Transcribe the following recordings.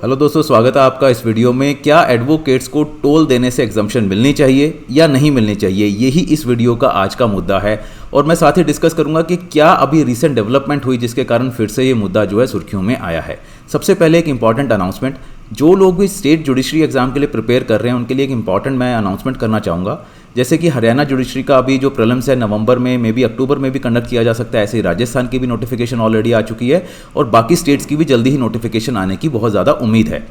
Hello दोस्तों, स्वागत है आपका इस वीडियो में। क्या एडवोकेट्स को टोल देने से एग्जम्पशन मिलनी चाहिए या नहीं मिलनी चाहिए, यही इस वीडियो का आज का मुद्दा है। और मैं साथ ही डिस्कस करूंगा कि क्या अभी रिसेंट डेवलपमेंट हुई जिसके कारण फिर से ये मुद्दा जो है सुर्खियों में आया है। सबसे पहले एक इंपॉर्टेंट अनाउंसमेंट, जो लोग भी स्टेट जुडिशरी एग्जाम के लिए प्रिपेयर कर रहे हैं उनके लिए एक इंपॉर्टेंट मैं अनाउंसमेंट करना चाहूँगा। जैसे कि हरियाणा जुडिशरी का अभी जो प्रीलिम्स है नवंबर में मे बी अक्टूबर में भी कंडक्ट किया जा सकता है, ऐसे ही राजस्थान की भी नोटिफिकेशन ऑलरेडी आ चुकी है और बाकी स्टेट्स की भी जल्दी ही नोटिफिकेशन आने की बहुत ज़्यादा उम्मीद है।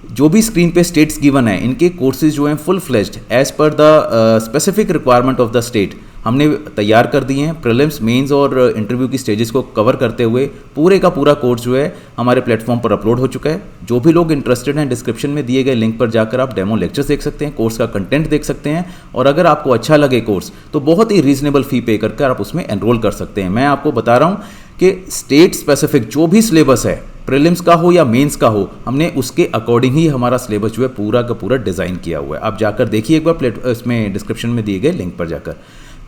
जो भी स्क्रीन पे स्टेट्स गिवन है इनके कोर्सेज जो हैं full fledged as per the specific requirement of the state हमने तैयार कर दिए हैं। प्रीलिम्स, मेंस और इंटरव्यू की स्टेजेस को कवर करते हुए पूरे का पूरा कोर्स जो है हमारे प्लेटफॉर्म पर अपलोड हो चुका है। जो भी लोग इंटरेस्टेड हैं डिस्क्रिप्शन में दिए गए लिंक पर जाकर आप डेमो लेक्चर्स देख सकते हैं, कोर्स का कंटेंट देख सकते हैं और अगर आपको अच्छा लगे कोर्स तो बहुत ही रीजनेबल फी पे करके आप उसमें एनरोल कर सकते हैं। मैं आपको बता रहा हूँ कि स्टेट स्पेसिफिक जो भी सिलेबस है, प्रीलिम्स का हो या मेंस का हो, हमने उसके अकॉर्डिंग ही हमारा सिलेबस जो है पूरा का पूरा डिज़ाइन किया हुआ है। आप जाकर देखिए एक बार इसमें डिस्क्रिप्शन में दिए गए लिंक पर जाकर।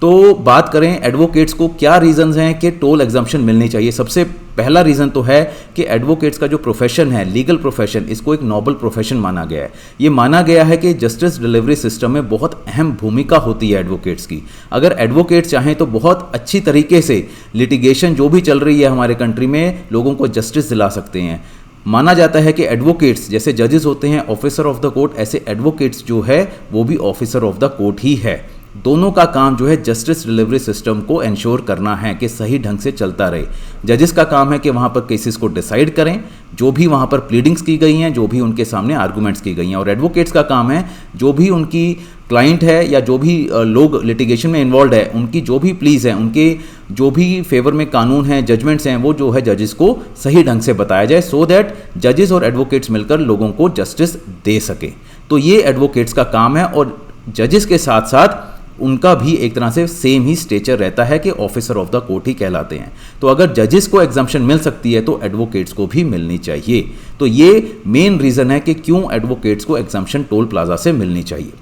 तो बात करें एडवोकेट्स को क्या रीजंस हैं कि टोल एग्जम्पशन मिलनी चाहिए। सबसे पहला रीज़न तो है कि एडवोकेट्स का जो प्रोफेशन है, लीगल प्रोफेशन, इसको एक नोबल प्रोफेशन माना गया है। ये माना गया है कि जस्टिस डिलीवरी सिस्टम में बहुत अहम भूमिका होती है एडवोकेट्स की। अगर एडवोकेट्स चाहें तो बहुत अच्छी तरीके से लिटिगेशन जो भी चल रही है हमारे कंट्री में, लोगों को जस्टिस दिला सकते हैं। माना जाता है कि एडवोकेट्स जैसे जजेस होते हैं ऑफिसर ऑफ द कोर्ट, ऐसे एडवोकेट्स जो है वो भी ऑफिसर ऑफ द कोर्ट ही है। दोनों का काम जो है जस्टिस डिलीवरी सिस्टम को इंश्योर करना है कि सही ढंग से चलता रहे। जजेस का काम है कि वहाँ पर केसेस को डिसाइड करें, जो भी वहाँ पर प्लीडिंग्स की गई हैं, जो भी उनके सामने आर्गूमेंट्स की गई हैं। और एडवोकेट्स का काम है जो भी उनकी क्लाइंट है या जो भी लोग लिटिगेशन में इन्वॉल्व है, उनकी जो भी प्लीज हैं, उनके जो भी फेवर में कानून हैं, जजमेंट्स हैं, वो जो है जजेस को सही ढंग से बताया जाए सो दैट जजेस और एडवोकेट्स मिलकर लोगों को जस्टिस दे सके। तो ये एडवोकेट्स का काम है और जजेस के साथ साथ उनका भी एक तरह से सेम ही स्टेचर रहता है कि ऑफिसर ऑफ द कोर्ट ही कहलाते हैं। तो अगर जजेस को एग्जम्पशन मिल सकती है तो एडवोकेट्स को भी मिलनी चाहिए। तो ये मेन रीज़न है कि क्यों एडवोकेट्स को एग्जम्पशन टोल प्लाजा से मिलनी चाहिए।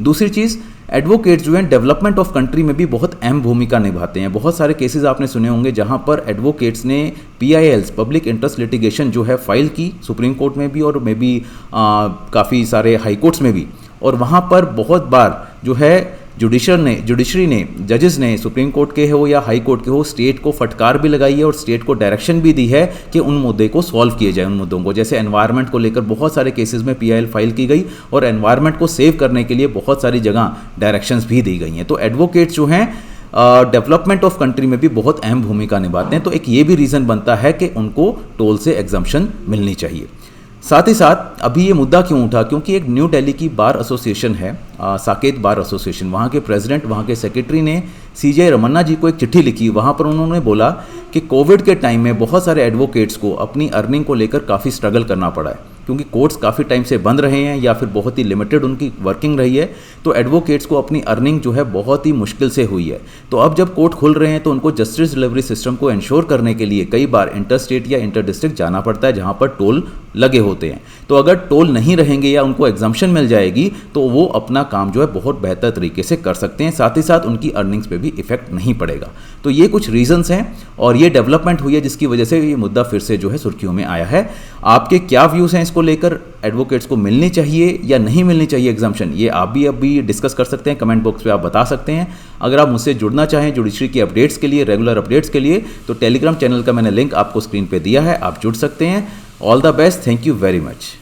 दूसरी चीज़, एडवोकेट्स जो हैं डेवलपमेंट ऑफ कंट्री में भी बहुत अहम भूमिका निभाते हैं। बहुत सारे केसेस आपने सुने होंगे जहां पर एडवोकेट्स ने PILs, पब्लिक इंटरेस्ट लिटिगेशन जो है फाइल की सुप्रीम कोर्ट में भी और मे बी काफ़ी सारे हाई कोर्ट्स में भी। और वहां पर बहुत बार जो है जुडिशरी ने, जजेस ने, सुप्रीम कोर्ट के हो या हाई कोर्ट के हो, स्टेट को फटकार भी लगाई है और स्टेट को डायरेक्शन भी दी है कि उन मुद्दे को सॉल्व किए जाए। उन मुद्दों को, जैसे एनवायरनमेंट को लेकर बहुत सारे केसेस में PIL फाइल की गई और एनवायरनमेंट को सेव करने के लिए बहुत सारी जगह डायरेक्शंस भी दी गई हैं। तो एडवोकेट्स जो हैं डेवलपमेंट ऑफ कंट्री में भी बहुत अहम भूमिका निभाते हैं। तो एक ये भी रीज़न बनता है कि उनको टोल से एग्जम्पशन मिलनी चाहिए। साथ ही साथ अभी ये मुद्दा क्यों उठा, क्योंकि एक न्यू दिल्ली की बार एसोसिएशन है, साकेत बार एसोसिएशन, वहाँ के प्रेसिडेंट, वहाँ के सेक्रेटरी ने CJ रमन्ना जी को एक चिट्ठी लिखी। वहाँ पर उन्होंने बोला कि कोविड के टाइम में बहुत सारे एडवोकेट्स को अपनी अर्निंग को लेकर काफ़ी स्ट्रगल करना पड़ा है, क्योंकि कोर्ट्स काफ़ी टाइम से बंद रहे हैं या फिर बहुत ही लिमिटेड उनकी वर्किंग रही है। तो एडवोकेट्स को अपनी अर्निंग जो है बहुत ही मुश्किल से हुई है। तो अब जब कोर्ट खुल रहे हैं तो उनको जस्टिस डिलीवरी सिस्टम को इंश्योर करने के लिए कई बार इंटर स्टेट या इंटर डिस्ट्रिक्ट जाना पड़ता है जहाँ पर टोल लगे होते हैं। तो अगर टोल नहीं रहेंगे या उनको एग्जम्पशन मिल जाएगी तो वो अपना काम जो है बहुत बेहतर तरीके से कर सकते हैं। साथ ही साथ उनकी अर्निंग्स पे भी इफेक्ट नहीं पड़ेगा। तो ये कुछ रीजंस हैं और ये डेवलपमेंट हुई है जिसकी वजह से ये मुद्दा फिर से जो है सुर्खियों में आया है। आपके क्या व्यूज़ हैं इसको लेकर, एडवोकेट्स को मिलनी चाहिए या नहीं मिलनी चाहिए एग्जम्पशन, ये आप भी अभी डिस्कस कर सकते हैं। कमेंट बॉक्स पे आप बता सकते हैं। अगर आप मुझसे जुड़ना चाहें जुडिशरी की अपडेट्स के लिए, रेगुलर अपडेट्स के लिए, तो टेलीग्राम चैनल का मैंने लिंक आपको स्क्रीन पे दिया है, आप जुड़ सकते हैं। All the best, thank you very much.